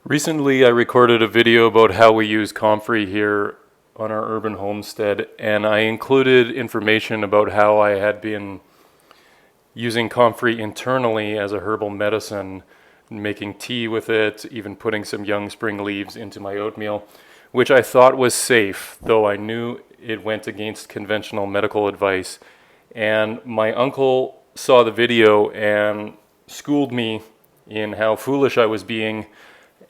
Recently, I recorded a video about how we use comfrey here on our urban homestead, and I included information about how I had been using comfrey internally as a herbal medicine, making tea with it, even putting some young spring leaves into my oatmeal, which I thought was safe, though I knew it went against conventional medical advice. And my uncle saw the video and schooled me in how foolish I was being,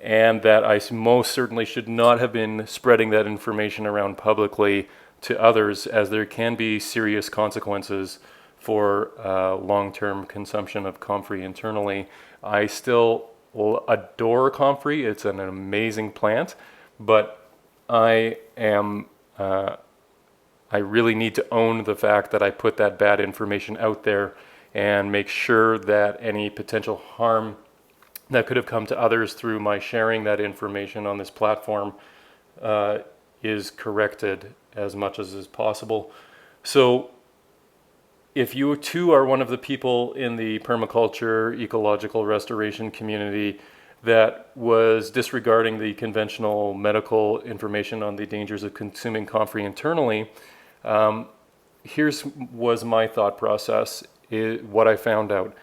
and that I most certainly should not have been spreading that information around publicly to others, as there can be serious consequences for long-term consumption of comfrey internally. I still adore comfrey. It's an amazing plant, but I really need to own the fact that I put that bad information out there and make sure that any potential harm that could have come to others through my sharing that information on this platform is corrected as much as is possible. So if you too are one of the people in the permaculture ecological restoration community that was disregarding the conventional medical information on the dangers of consuming comfrey internally, here's was my thought process, what I found out.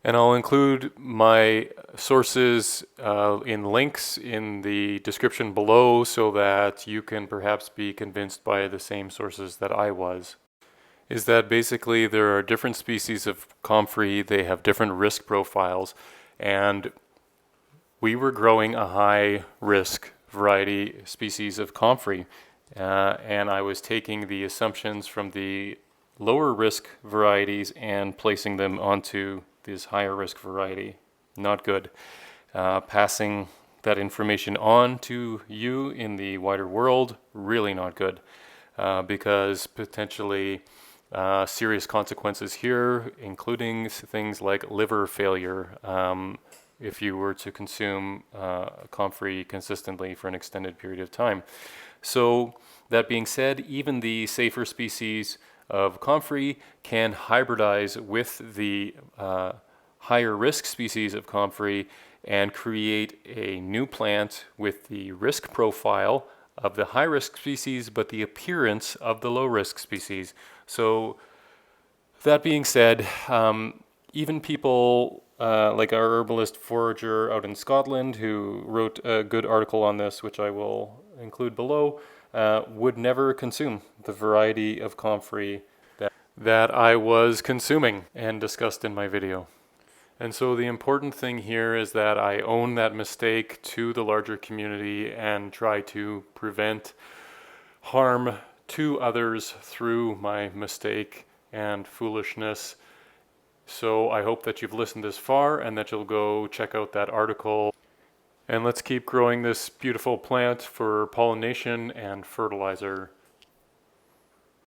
And I'll include my sources in links in the description below so that you can perhaps be convinced by the same sources that I was. Is that basically there are different species of comfrey, they have different risk profiles, and we were growing a high risk variety species of comfrey, and I was taking the assumptions from the lower risk varieties and placing them onto this higher risk variety. Not good. Passing that information on to you in the wider world, really not good, because potentially serious consequences here, including things like liver failure if you were to consume comfrey consistently for an extended period of time. So that being said, even the safer species of comfrey can hybridize with the higher risk species of comfrey and create a new plant with the risk profile of the high risk species but the appearance of the low risk species. So that being said, even people like our herbalist forager out in Scotland, who wrote a good article on this, which I will include below, would never consume the variety of comfrey that I was consuming and discussed in my video. And so the important thing here is that I own that mistake to the larger community and try to prevent harm to others through my mistake and foolishness. So I hope that you've listened this far and that you'll go check out that article. And let's keep growing this beautiful plant for pollination and fertilizer.